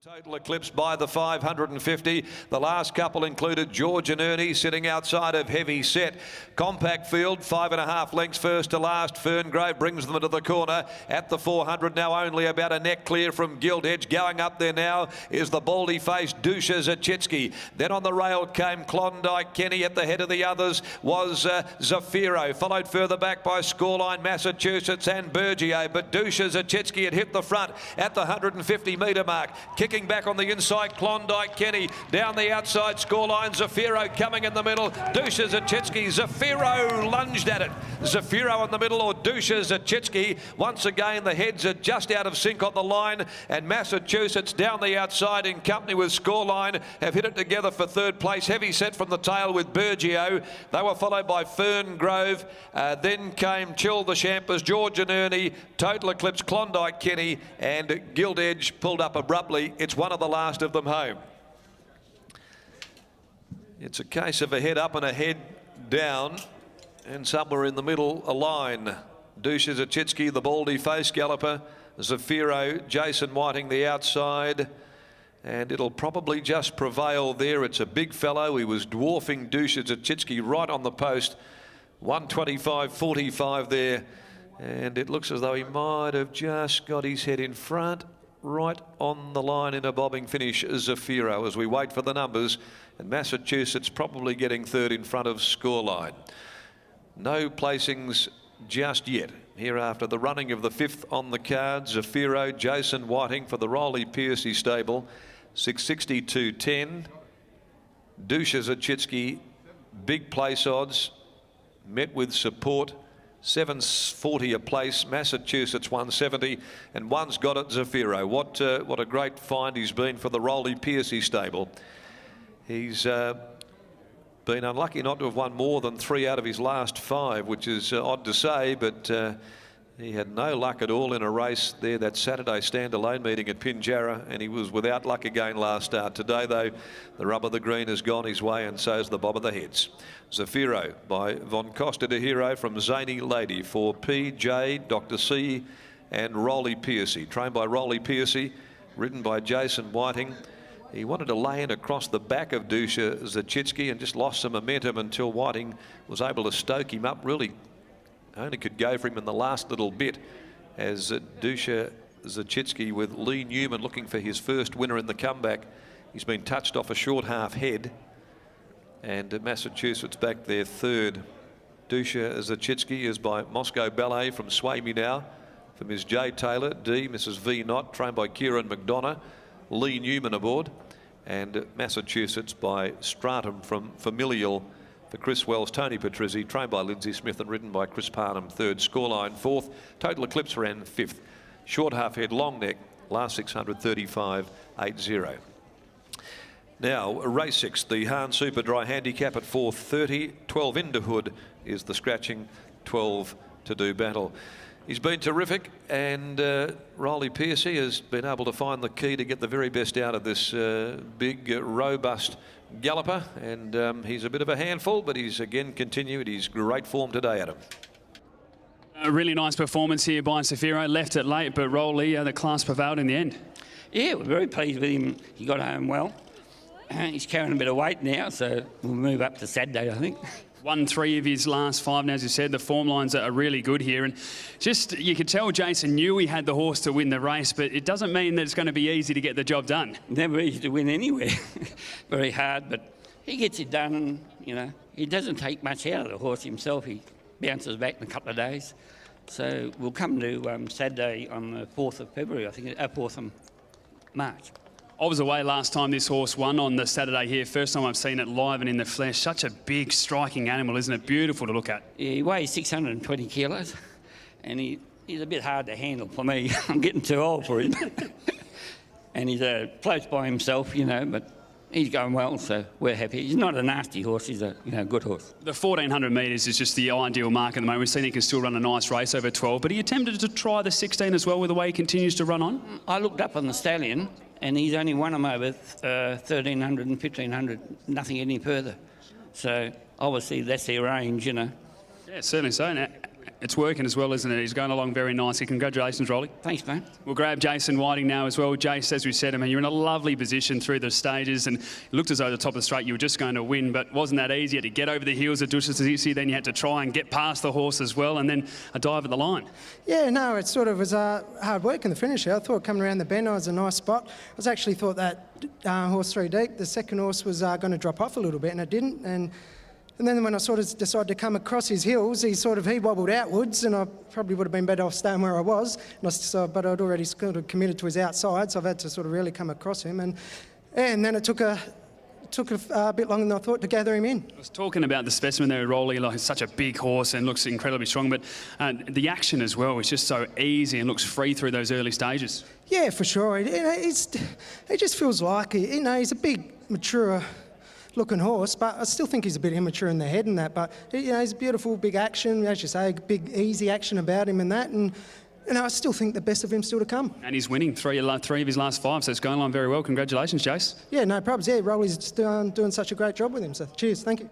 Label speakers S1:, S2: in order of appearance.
S1: Total eclipse by the 550. The last couple included George and Ernie sitting outside of Heavy Set. Compact field, 5.5 lengths first to last. Ferngrove brings them into the corner at the 400. Now only about a neck clear from Gilt Edge. Going up there now is the baldy-faced Dusha Zachitsky. Then on the rail came Klondike Kenny. At the head of the others was Zafiro, followed further back by Scoreline, Massachusetts and Bergio. But Dusha Zachitsky had hit the front at the 150 metre mark. Kicking back on the inside, Klondike Kenny. Down the outside, Scoreline, Zafiro coming in the middle. Dusha Zachitsky, Zafiro lunged at it. Zafiro in the middle, or Dusha Zachitsky. Once again, the heads are just out of sync on the line, and Massachusetts down the outside in company with Scoreline have hit it together for third place. Heavy Set from the tail with Bergio. They were followed by Ferngrove. Then came Chill the Champers, George and Ernie, Total Eclipse, Klondike Kenny, and Gilt Edge pulled up abruptly. It's one of the last of them home. It's a case of a head up and a head down, and somewhere in the middle, a line. Dusha Zachitsky, the baldy face galloper. Zafiro, Jason Whiting, the outside. And it'll probably just prevail there. It's a big fellow. He was dwarfing Dusha Zachitsky right on the post. 125.45 there. And it looks as though he might have just got his head in front. Right on the line in a bobbing finish, Zafiro, as we wait for the numbers. And Massachusetts probably getting third in front of Scoreline. No placings just yet. Here after the running of the fifth on the card, Zafiro, Jason Whiting for the Rolly Piercy stable, 662.10. Dusha Zachitsky, big place odds, met with support. 740 a place, Massachusetts 170, and one's got it, Zafiro. What a great find he's been for the Rolly Piercy stable. He's been unlucky not to have won more than 3 out of his last 5, which is odd to say, but he had no luck at all in a race there that Saturday standalone meeting at Pinjarra, and he was without luck again last start. Today, though, the rub of the green has gone his way, and so's the bob of the heads. Zafiro by Von Costa de Hero from Zany Lady for PJ, Dr. C and Rolly Piercy. Trained by Rolly Piercy, ridden by Jason Whiting. He wanted to lay in across the back of Dusha Zachitsky and just lost some momentum until Whiting was able to stoke him up. Really only could go for him in the last little bit, as Dusha Zachitsky with Lee Newman looking for his first winner in the comeback. He's been touched off a short half head, and Massachusetts back there third. Dusha Zachitsky is by Moscow Ballet from Sway Me Now, for Ms. J. Taylor, D, Mrs. V. Knott, trained by Kieran McDonough, Lee Newman aboard, and Massachusetts by Stratum from Familial for Chris Wells, Tony Patrizzi, trained by Lindsay Smith and ridden by Chris Parnham, third. Scoreline fourth. Total Eclipse ran fifth. Short half head, long neck, last 635.80. Now, race 6, the Hahn Super Dry Handicap at 4:30. 12 into Hood is the scratching, 12 to do battle. He's been terrific, and Rolly Piercy has been able to find the key to get the very best out of this big, robust galloper, and he's a bit of a handful, but he's again continued his great form today, Adam.
S2: A really nice performance here by Zafiro. Left it late, but Rolly, the class prevailed in the end.
S3: Yeah, we're very pleased with him. He got home well. He's carrying a bit of weight now, so we'll move up to Saturday, I think.
S2: Won 3 of his last 5, and as you said, the form lines are really good here. And just, you could tell Jason knew he had the horse to win the race, but it doesn't mean that it's going to be easy to get the job done.
S3: Never easy to win anywhere. Very hard, but he gets it done, and, you know, he doesn't take much out of the horse himself. He bounces back in a couple of days. So we'll come to Saturday on the 4th of February, I think, 4th of March.
S2: I was away last time this horse won on the Saturday here. First time I've seen it live and in the flesh. Such a big, striking animal, isn't it? Beautiful to look at.
S3: Yeah, he weighs 620 kilos, and he's a bit hard to handle for me. I'm getting too old for him. And he's close by himself, you know, but he's going well, so we're happy. He's not a nasty horse. He's a good horse.
S2: The 1,400 metres is just the ideal mark at the moment. We've seen he can still run a nice race over 12, but he attempted to try the 16 as well with the way he continues to run on.
S3: I looked up on the stallion, and he's only won him over 1,300 and 1,500, nothing any further. So obviously that's their range, you know.
S2: Yeah, certainly so. Now, It's working as well, isn't it? He's going along very nicely. Congratulations, Rolly.
S3: Thanks, mate.
S2: We'll grab Jason Whiting now as well. Jace, as we said, I mean, you're in a lovely position through the stages, and it looked as though at the top of the straight you were just going to win, but wasn't that easy? You had to get over the heels of Dushasisi, then you had to try and get past the horse as well, and then a dive at the line.
S4: Yeah, no, it sort of was hard work in the finish. I thought coming around the bend was a nice spot. I actually thought that horse 3 deep, the second horse was going to drop off a little bit, and it didn't. And then when I sort of decided to come across his heels, he wobbled outwards, and I probably would have been better off staying where I was. But I'd already sort of committed to his outside, so I've had to sort of really come across him. And then it took a bit longer than I thought to gather him in.
S2: I was talking about the specimen there, Rolly, like such a big horse and looks incredibly strong, but the action as well is just so easy and looks free through those early stages.
S4: Yeah, for sure. He just feels like, he's a big, mature looking horse, but I still think he's a bit immature in the head and that. But he's a beautiful, big action, as you say, big, easy action about him and that. And I still think the best of him still to come.
S2: And he's winning three of his last 5, so it's going along very well. Congratulations, Jace.
S4: Yeah, no problems. Yeah, Rolly's doing such a great job with him. So cheers, thank you.